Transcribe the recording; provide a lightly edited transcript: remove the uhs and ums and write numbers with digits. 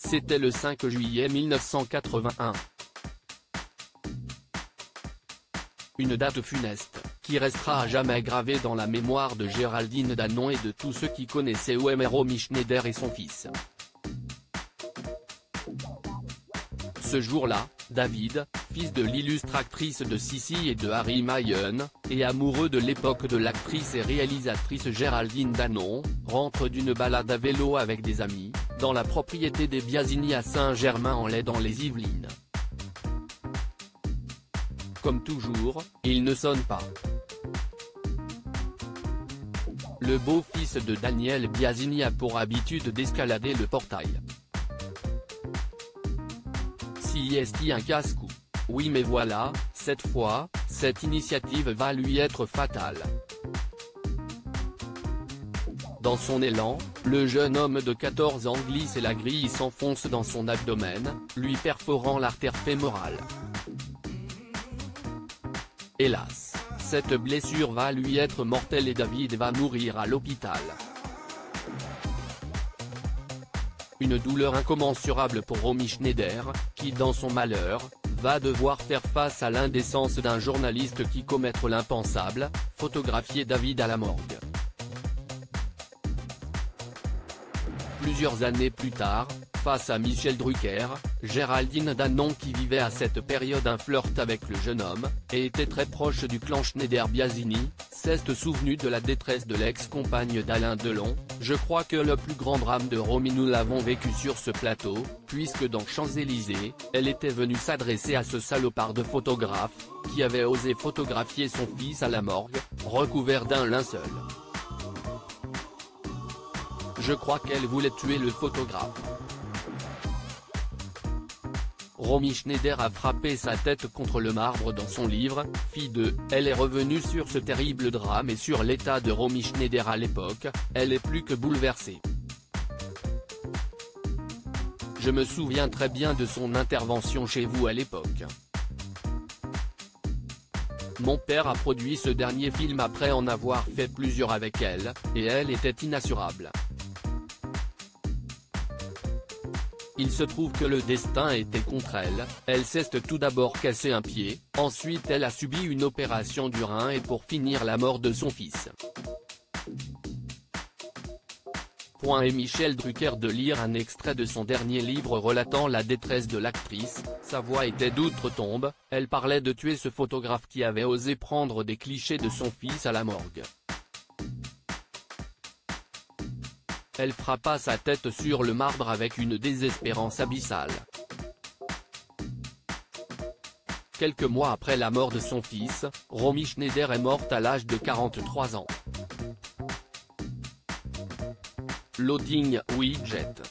C'était le 5 juillet 1981. Une date funeste, qui restera à jamais gravée dans la mémoire de Géraldine Danon et de tous ceux qui connaissaient ou aimaient Romy Schneider et son fils. Ce jour-là, David, fils de l'illustre actrice de Sissi et de Harry Mayenne, et amoureux de l'époque de l'actrice et réalisatrice Géraldine Danon, rentre d'une balade à vélo avec des amis, dans la propriété des Biasini à Saint-Germain-en-Laye dans les Yvelines. Comme toujours, il ne sonne pas. Le beau-fils de Daniel Biasini a pour habitude d'escalader le portail. Si est-il un casse-cou? Oui, mais voilà, cette fois, cette initiative va lui être fatale. Dans son élan, le jeune homme de 14 ans glisse et la grille s'enfonce dans son abdomen, lui perforant l'artère fémorale. Hélas, cette blessure va lui être mortelle et David va mourir à l'hôpital. Une douleur incommensurable pour Romy Schneider, qui dans son malheur, va devoir faire face à l'indécence d'un journaliste qui commettre l'impensable, photographier David à la morgue. Plusieurs années plus tard, face à Michel Drucker, Géraldine Danon qui vivait à cette période un flirt avec le jeune homme, et était très proche du clan Schneider-Biasini, s'est souvenue de la détresse de l'ex-compagne d'Alain Delon. Je crois que le plus grand drame de Romy nous l'avons vécu sur ce plateau, puisque dans Champs-Élysées, elle était venue s'adresser à ce salopard de photographe, qui avait osé photographier son fils à la morgue, recouvert d'un linceul. Je crois qu'elle voulait tuer le photographe. Romy Schneider a frappé sa tête contre le marbre dans son livre, Fille de. Elle est revenue sur ce terrible drame et sur l'état de Romy Schneider à l'époque. Elle est plus que bouleversée. Je me souviens très bien de son intervention chez vous à l'époque. Mon père a produit ce dernier film après en avoir fait plusieurs avec elle, et elle était inassurable. Il se trouve que le destin était contre elle, elle s'est tout d'abord cassé un pied, ensuite elle a subi une opération du rein et pour finir la mort de son fils. Et Michel Drucker de lire un extrait de son dernier livre relatant la détresse de l'actrice, sa voix était d'outre-tombe, elle parlait de tuer ce photographe qui avait osé prendre des clichés de son fils à la morgue. Elle frappa sa tête sur le marbre avec une désespérance abyssale. Quelques mois après la mort de son fils, Romy Schneider est morte à l'âge de 43 ans. Loading Widget.